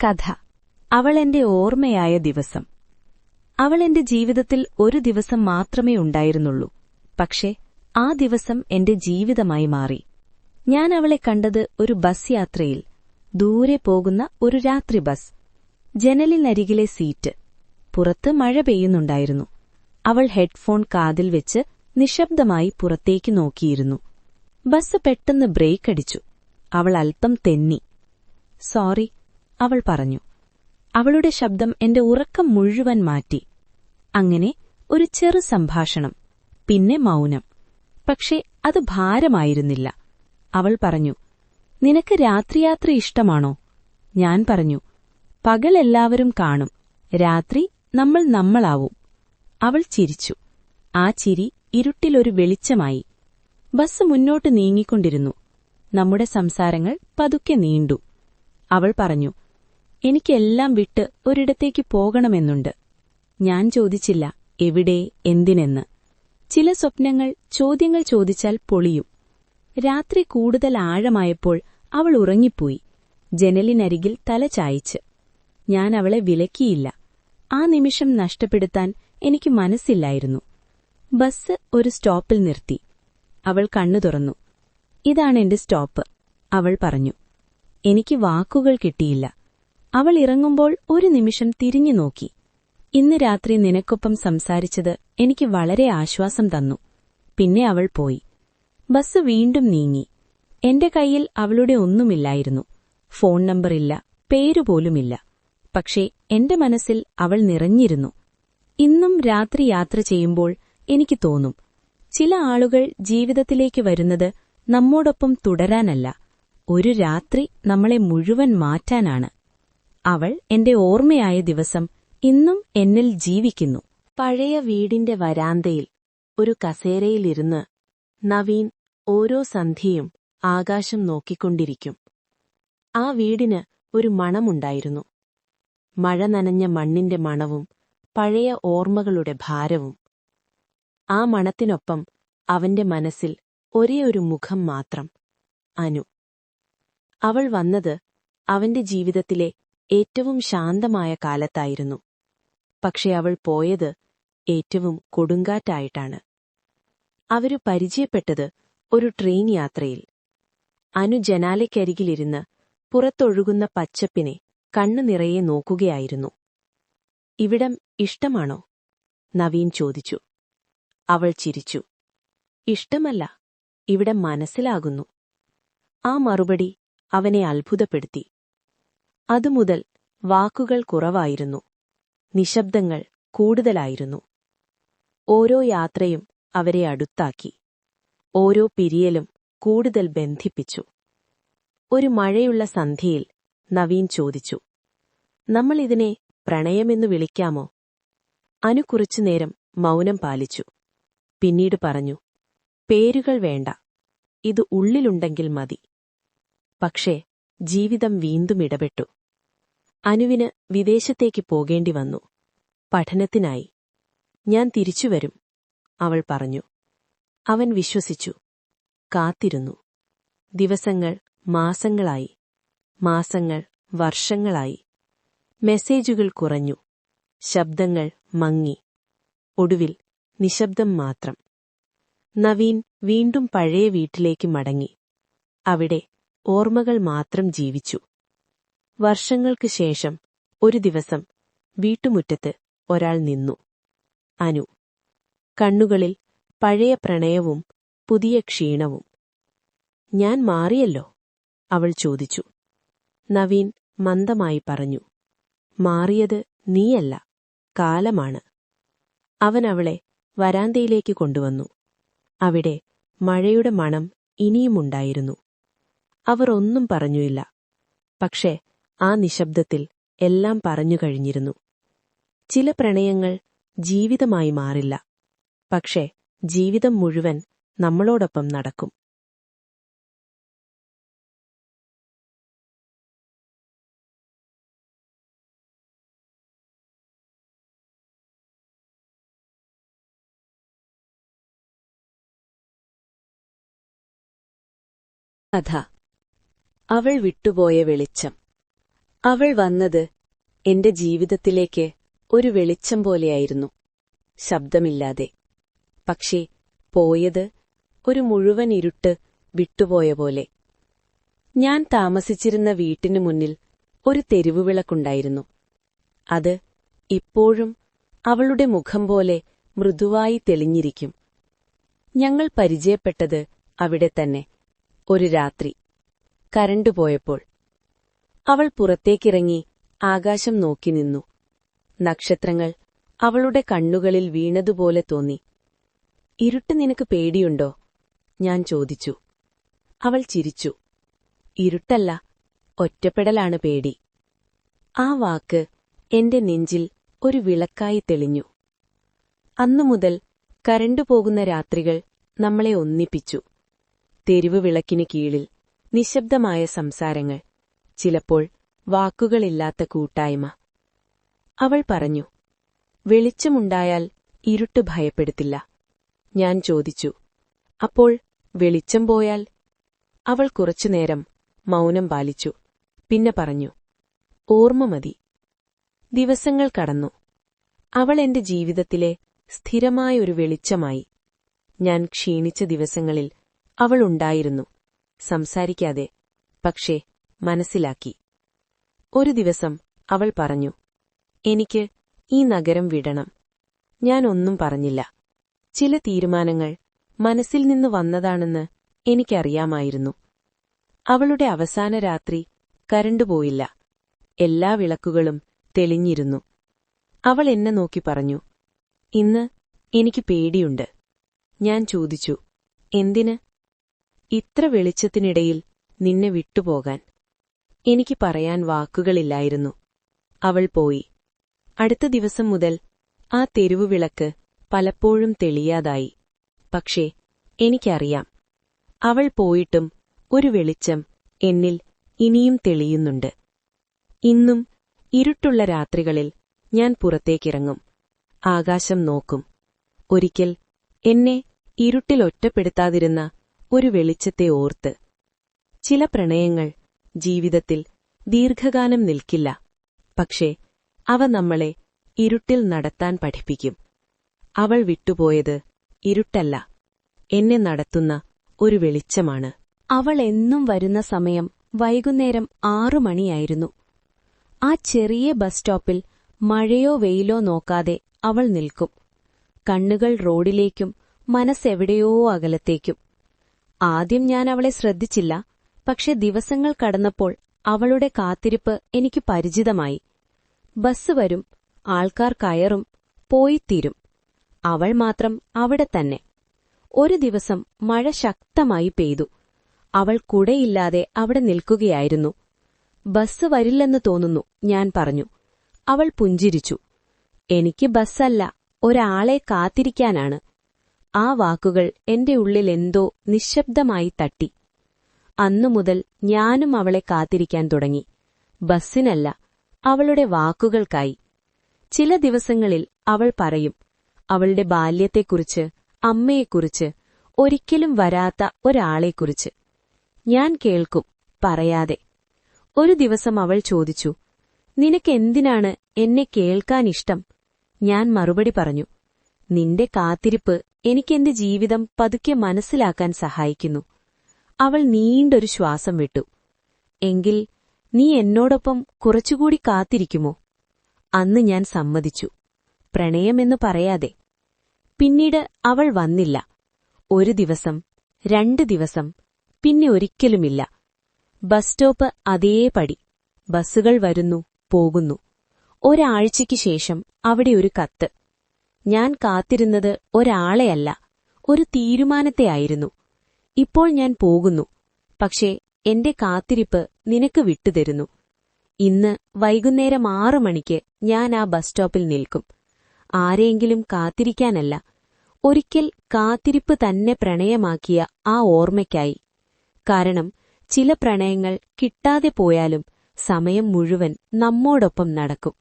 കഥ അവൾ എന്റെ ഓർമ്മയായ ദിവസം. അവൾ എന്റെ ജീവിതത്തിൽ ഒരു ദിവസം മാത്രമേ ഉണ്ടായിരുന്നുള്ളൂ. പക്ഷേ ആ ദിവസം എന്റെ ജീവിതമായി മാറി. ഞാൻ അവളെ കണ്ടത് ഒരു ബസ് യാത്രയിൽ. ദൂരെ പോകുന്ന ഒരു രാത്രി ബസ്. ജനലിനരികിലെ സീറ്റ്. പുറത്ത് മഴ പെയ്യുന്നുണ്ടായിരുന്നു. അവൾ ഹെഡ്ഫോൺ കാതിൽ വെച്ച് നിശബ്ദമായി പുറത്തേക്ക് നോക്കിയിരുന്നു. ബസ് പെട്ടെന്ന് ബ്രേക്ക് അടിച്ചു. അവൾ അല്പം തെന്നി. സോറി, അവൾ പറഞ്ഞു. അവളുടെ ശബ്ദം എന്റെ ഉറക്കം മുഴുവൻ മാറ്റി. അങ്ങനെ ഒരു ചെറു സംഭാഷണം, പിന്നെ മൗനം. പക്ഷേ അത് ഭാരമായിരുന്നില്ല. അവൾ പറഞ്ഞു, നിനക്ക് രാത്രിയാത്ര ഇഷ്ടമാണോ? ഞാൻ പറഞ്ഞു, പകൽ എല്ലാവരും കാണും, രാത്രി നമ്മൾ നമ്മളാവും. അവൾ ചിരിച്ചു. ആ ചിരി ഇരുട്ടിലൊരു വെളിച്ചമായി. ബസ് മുന്നോട്ട് നീങ്ങിക്കൊണ്ടിരുന്നു. നമ്മുടെ സംസാരങ്ങൾ പതുക്കെ നീണ്ടു. അവൾ പറഞ്ഞു, എനിക്കെല്ലാം വിട്ട് ഒരിടത്തേക്ക് പോകണമെന്നുണ്ട്. ഞാൻ ചോദിച്ചില്ല എവിടെ, എന്തിനെന്ന്. ചില സ്വപ്നങ്ങൾ ചോദ്യങ്ങൾ ചോദിച്ചാൽ പൊളിയും. രാത്രി കൂടുതൽ ആഴമായപ്പോൾ അവൾ ഉറങ്ങിപ്പോയി, ജനലിനരികിൽ തല ചായ്ച്ച്. ഞാൻ അവളെ വിലക്കിയില്ല. ആ നിമിഷം നഷ്ടപ്പെടുത്താൻ എനിക്ക് മനസ്സില്ലായിരുന്നു. ബസ് ഒരു സ്റ്റോപ്പിൽ നിർത്തി. അവൾ കണ്ണു തുറന്നു. ഇതാണെന്റെ സ്റ്റോപ്പ്, അവൾ പറഞ്ഞു. എനിക്ക് വാക്കുകൾ കിട്ടിയില്ല. അവൾ ഇറങ്ങുമ്പോൾ ഒരു നിമിഷം തിരിഞ്ഞു നോക്കി. ഇന്ന് രാത്രി നിനക്കൊപ്പം സംസാരിച്ചത് എനിക്ക് വളരെ ആശ്വാസം തന്നു. പിന്നെ അവൾ പോയി. ബസ് വീണ്ടും നീങ്ങി. എന്റെ കൈയിൽ അവളുടെ ഒന്നുമില്ലായിരുന്നു. ഫോൺ നമ്പറില്ല, പേരുപോലുമില്ല. പക്ഷേ എന്റെ മനസ്സിൽ അവൾ നിറഞ്ഞിരുന്നു. ഇന്നും രാത്രി യാത്ര ചെയ്യുമ്പോൾ എനിക്ക് തോന്നും, ചില ആളുകൾ ജീവിതത്തിലേക്ക് വരുന്നത് നമ്മോടൊപ്പം തുടരാനല്ല, ഒരു രാത്രി നമ്മളെ മുഴുവൻ മാറ്റാനാണ്. അവൾ എന്റെ ഓർമ്മയായ ദിവസം ഇന്നും എന്നിൽ ജീവിക്കുന്നു. പഴയ വീടിന്റെ വരാന്തയിൽ ഒരു കസേരയിലിരുന്ന് നവീൻ ഓരോ സന്ധ്യയും ആകാശം നോക്കിക്കൊണ്ടിരിക്കും. ആ വീടിന് ഒരു മണമുണ്ടായിരുന്നു. മഴ നനഞ്ഞ മണ്ണിന്റെ മണവും പഴയ ഓർമ്മകളുടെ ഭാരവും. ആ മണത്തിനൊപ്പം അവന്റെ മനസ്സിൽ ഒരേ ഒരു മുഖം മാത്രം, അനു. അവൾ വന്നത് അവന്റെ ജീവിതത്തിലെ ഏറ്റവും ശാന്തമായ കാലത്തായിരുന്നു. പക്ഷെ അവൾ പോയത് ഏറ്റവും കൊടുങ്കാറ്റായിട്ടാണ്. അവരു പരിചയപ്പെട്ടത് ഒരു ട്രെയിൻ യാത്രയിൽ. അനു ജനാലയ്ക്കരികിലിരുന്ന് പുറത്തൊഴുകുന്ന പച്ചപ്പിനെ കണ്ണു നിറയെ നോക്കുകയായിരുന്നു. ഇവിടം ഇഷ്ടമാണോ? നവീൻ ചോദിച്ചു. അവൾ ചിരിച്ചു. ഇഷ്ടമല്ല, ഇവിടെ മനസ്സിലാകുന്നു. ആ മറുപടി അവനെ അത്ഭുതപ്പെടുത്തി. അതുമുതൽ വാക്കുകൾ കുറവായിരുന്നു, നിശബ്ദങ്ങൾ കൂടുതലായിരുന്നു. ഓരോ യാത്രയും അവരെ അടുത്താക്കി. ഓരോ പിരിയലും കൂടുതൽ ബന്ധിപ്പിച്ചു. ഒരു മഴയുള്ള സന്ധ്യയിൽ നവീൻ ചോദിച്ചു, നമ്മളിതിനെ പ്രണയമെന്നു വിളിക്കാമോ? അനു കുറച്ചുനേരം മൗനം പാലിച്ചു. പിന്നീട് പറഞ്ഞു, പേരുകൾ വേണ്ട, ഇത് ഉള്ളിലുണ്ടെങ്കിൽ മതി. പക്ഷേ ജീവിതം വീണ്ടും ഇടപെട്ടു. അനുവിന് വിദേശത്തേക്ക് പോകേണ്ടി വന്നു, പഠനത്തിനായി. ഞാൻ തിരിച്ചുവരും, അവൾ പറഞ്ഞു. അവൻ വിശ്വസിച്ചു. കാത്തിരുന്നു. ദിവസങ്ങൾ മാസങ്ങളായി, മാസങ്ങൾ വർഷങ്ങളായി. മെസ്സേജുകൾ കുറഞ്ഞു, ശബ്ദങ്ങൾ മങ്ങി. ഒടുവിൽ നിശബ്ദം മാത്രം. നവീൻ വീണ്ടും പഴയ വീട്ടിലേക്ക് മടങ്ങി. അവിടെ ഓർമ്മകൾ മാത്രം ജീവിച്ചു. വർഷങ്ങൾക്ക് ശേഷം ഒരു ദിവസം വീട്ടുമുറ്റത്ത് ഒരാൾ നിന്നു. അനു. കണ്ണുകളിൽ പഴയ പ്രണയവും പുതിയ ക്ഷീണവും. ഞാൻ മാറിയല്ലോ, അവൾ ചോദിച്ചു. നവീൻ മന്ദമായി പറഞ്ഞു, മാറിയത് നീയല്ല, കാലമാണ്. അവൻ അവളെ വരാന്തയിലേക്ക് കൊണ്ടുവന്നു. അവിടെ മഴയുടെ മണം ഇനിയുമുണ്ടായിരുന്നു. അവർ ഒന്നും പറഞ്ഞില്ല. പക്ഷേ ആ നിശബ്ദത്തിൽ എല്ലാം പറഞ്ഞു കഴിഞ്ഞിരുന്നു. ചില പ്രണയങ്ങൾ ജീവിതമായി മാറില്ല, പക്ഷേ ജീവിതം മുഴുവൻ നമ്മളോടൊപ്പം നടക്കും. കഥ അവൾ വിട്ടുപോയ വെളിച്ചം. അവൾ വന്നത് എന്റെ ജീവിതത്തിലേക്ക് ഒരു വെളിച്ചം പോലെയായിരുന്നു, ശബ്ദമില്ലാതെ. പക്ഷേ പോയത് ഒരു മുഴുവൻ ഇരുട്ട് വിട്ടുപോയ പോലെ. ഞാൻ താമസിച്ചിരുന്ന വീട്ടിനു മുന്നിൽ ഒരു തെരുവുവിളക്കുണ്ടായിരുന്നു. അത് ഇപ്പോഴും അവളുടെ മുഖം പോലെ മൃദുവായി തെളിഞ്ഞിരിക്കും. ഞങ്ങൾ പരിചയപ്പെട്ടത് അവിടെ തന്നെ, ഒരു രാത്രി, കരണ്ട് പോയപ്പോൾ. അവൾ പുറത്തേക്കിറങ്ങി ആകാശം നോക്കി നിന്നു. നക്ഷത്രങ്ങൾ അവളുടെ കണ്ണുകളിൽ വീണതുപോലെ തോന്നി. ഇരുട്ട് നിനക്ക് പേടിയുണ്ടോ? ഞാൻ ചോദിച്ചു. അവൾ ചിരിച്ചു. ഇരുട്ടല്ല, ഒറ്റപ്പെടലാണ് പേടി. ആ വാക്ക് എന്റെ നെഞ്ചിൽ ഒരു വിളക്കായി തെളിഞ്ഞു. അന്നുമുതൽ കരണ്ടു പോകുന്ന രാത്രികൾ നമ്മളെ ഒന്നിപ്പിച്ചു. തെരുവ് വിളക്കിനു കീഴിൽ നിശബ്ദമായ സംസാരങ്ങൾ, ചിലപ്പോൾ വാക്കുകളില്ലാത്ത കൂട്ടായ്മ. അവൾ പറഞ്ഞു, വെളിച്ചമുണ്ടായാൽ ഇരുട്ട് ഭയപ്പെടുത്തില്ല. ഞാൻ ചോദിച്ചു, അപ്പോൾ വെളിച്ചം പോയാൽ? അവൾ കുറച്ചുനേരം മൗനം പാലിച്ചു. പിന്നെ പറഞ്ഞു, ഓർമ്മ മതി. ദിവസങ്ങൾ കടന്നു. അവൾ എന്റെ ജീവിതത്തിലെ സ്ഥിരമായൊരു വെളിച്ചമായി. ഞാൻ ക്ഷീണിച്ച ദിവസങ്ങളിൽ അവൾ ഉണ്ടായിരുന്നു, സംസാരിക്കാതെ, പക്ഷേ മനസ്സിലാക്കി. ഒരു ദിവസം അവൾ പറഞ്ഞു, എനിക്ക് ഈ നഗരം വിടണം. ഞാൻ ഒന്നും പറഞ്ഞില്ല. ചില തീരുമാനങ്ങൾ മനസ്സിൽ നിന്ന് വന്നതാണെന്ന് എനിക്കറിയാമായിരുന്നു. അവളുടെ അവസാന രാത്രി കരണ്ട് പോയില്ല. എല്ലാ വിളക്കുകളും തെളിഞ്ഞിരുന്നു. അവൾ എന്നെ നോക്കി പറഞ്ഞു, ഇന്ന് എനിക്ക് പേടിയുണ്ട്. ഞാൻ ചോദിച്ചു, എന്തിന്? ഇത്ര വെളിച്ചത്തിനിടയിൽ നിന്നെ വിട്ടുപോകാൻ. എനിക്ക് പറയാൻ വാക്കുകളില്ലായിരുന്നു. അവൾ പോയി. അടുത്ത ദിവസം മുതൽ ആ തെരുവുവിളക്ക് പലപ്പോഴും തെളിയാതായി. പക്ഷേ എനിക്കറിയാം, അവൾ പോയിട്ടും ഒരു വെളിച്ചം എന്നിൽ ഇനിയും തെളിയുന്നുണ്ട്. ഇന്നും ഇരുട്ടുള്ള രാത്രികളിൽ ഞാൻ പുറത്തേക്കിറങ്ങും, ആകാശം നോക്കും. ഒരിക്കൽ എന്നെ ഇരുട്ടിൽ ഒറ്റപ്പെടുത്താതിരുന്ന ഒരു വെളിച്ചത്തെ ഓർത്ത്. ചില പ്രണയങ്ങൾ ജീവിതത്തിൽ ദീർഘകാലം നിൽക്കില്ല, പക്ഷേ അവ നമ്മളെ ഇരുട്ടിൽ നടത്താൻ പഠിപ്പിക്കും. അവൾ വിട്ടുപോയത് ഇരുട്ടല്ല, എന്നെ നടത്തുന്ന ഒരു വെളിച്ചമാണ്. അവൾ എന്നും വരുന്ന സമയം വൈകുന്നേരം 6 മണിയായിരുന്നു. ആ ചെറിയ ബസ് സ്റ്റോപ്പിൽ മഴയോ വെയിലോ നോക്കാതെ അവൾ നിൽക്കും. കണ്ണുകൾ റോഡിലേക്കും മനസ്സെവിടെയോ അകലത്തേക്കും. ആദ്യം ഞാൻ അവളെ ശ്രദ്ധിച്ചില്ല, പക്ഷെ ദിവസങ്ങൾ കടന്നപ്പോൾ അവളുടെ കാത്തിരിപ്പ് എനിക്ക് പരിചിതമായി. ബസ് വരും, ആൾക്കാർ കയറും, പോയിത്തീരും. അവൾ മാത്രം അവിടെ തന്നെ. ഒരു ദിവസം മഴ ശക്തമായി പെയ്തു. അവൾ കുടയില്ലാതെ അവിടെ നിൽക്കുകയായിരുന്നു. ബസ് വരില്ലെന്ന് തോന്നുന്നു, ഞാൻ പറഞ്ഞു. അവൾ പുഞ്ചിരിച്ചു. എനിക്ക് ബസ്സല്ല, ഒരാളെ കാത്തിരിക്കാനാണ്. ആ വാക്കുകൾ എന്റെ ഉള്ളിൽ എന്തോ നിശ്ശബ്ദമായി തട്ടി. അന്നുമുതൽ ഞാനും അവളെ കാത്തിരിക്കാൻ തുടങ്ങി. ബസ്സിനല്ല, അവളുടെ വാക്കുകൾക്കായി. ചില ദിവസങ്ങളിൽ അവൾ പറയും, അവളുടെ ബാല്യത്തെക്കുറിച്ച്, അമ്മയെക്കുറിച്ച്, ഒരിക്കലും വരാത്ത ഒരാളെക്കുറിച്ച്. ഞാൻ കേൾക്കും, പറയാതെ. ഒരു ദിവസം അവൾ ചോദിച്ചു, നിനക്കെന്തിനാണ് എന്നെ കേൾക്കാനിഷ്ടം? ഞാൻ മറുപടി പറഞ്ഞു, നിന്റെ കാത്തിരിപ്പ് എനിക്കെന്റെ ജീവിതം പതുക്കെ മനസ്സിലാക്കാൻ സഹായിക്കുന്നു. അവൾ നീണ്ടൊരു ശ്വാസം വിട്ടു. എങ്കിൽ നീ എന്നോടൊപ്പം കുറച്ചുകൂടി കാത്തിരിക്കുമോ? അന്ന് ഞാൻ സമ്മതിച്ചു, പ്രണയമെന്നു പറയാതെ. പിന്നീട് അവൾ വന്നില്ല. ഒരു ദിവസം, 2 ദിവസം, പിന്നെ ഒരിക്കലുമില്ല. ബസ് സ്റ്റോപ്പ് അതേപടി. ബസ്സുകൾ വരുന്നു, പോകുന്നു. ഒരാഴ്ചയ്ക്ക് ശേഷം അവിടെ ഒരു കത്ത്. ഞാൻ കാത്തിരുന്നത് ഒരാളെയല്ല, ഒരു തീരുമാനത്തെയായിരുന്നു. ഇപ്പോൾ ഞാൻ പോകുന്നു, പക്ഷേ എന്റെ കാത്തിരിപ്പ് നിനക്ക് വിട്ടുതരുന്നു. ഇന്ന് വൈകുന്നേരം 6 മണിക്ക് ഞാൻ ആ ബസ് സ്റ്റോപ്പിൽ നിൽക്കും. ആരെയെങ്കിലും കാത്തിരിക്കാനല്ല, ഒരിക്കൽ കാത്തിരിപ്പ് തന്നെ പ്രണയമാക്കിയ ആ ഓർമ്മയ്ക്കായി. കാരണം ചില പ്രണയങ്ങൾ കിട്ടാതെ പോയാലും സമയം മുഴുവൻ നമ്മോടൊപ്പം നടക്കും.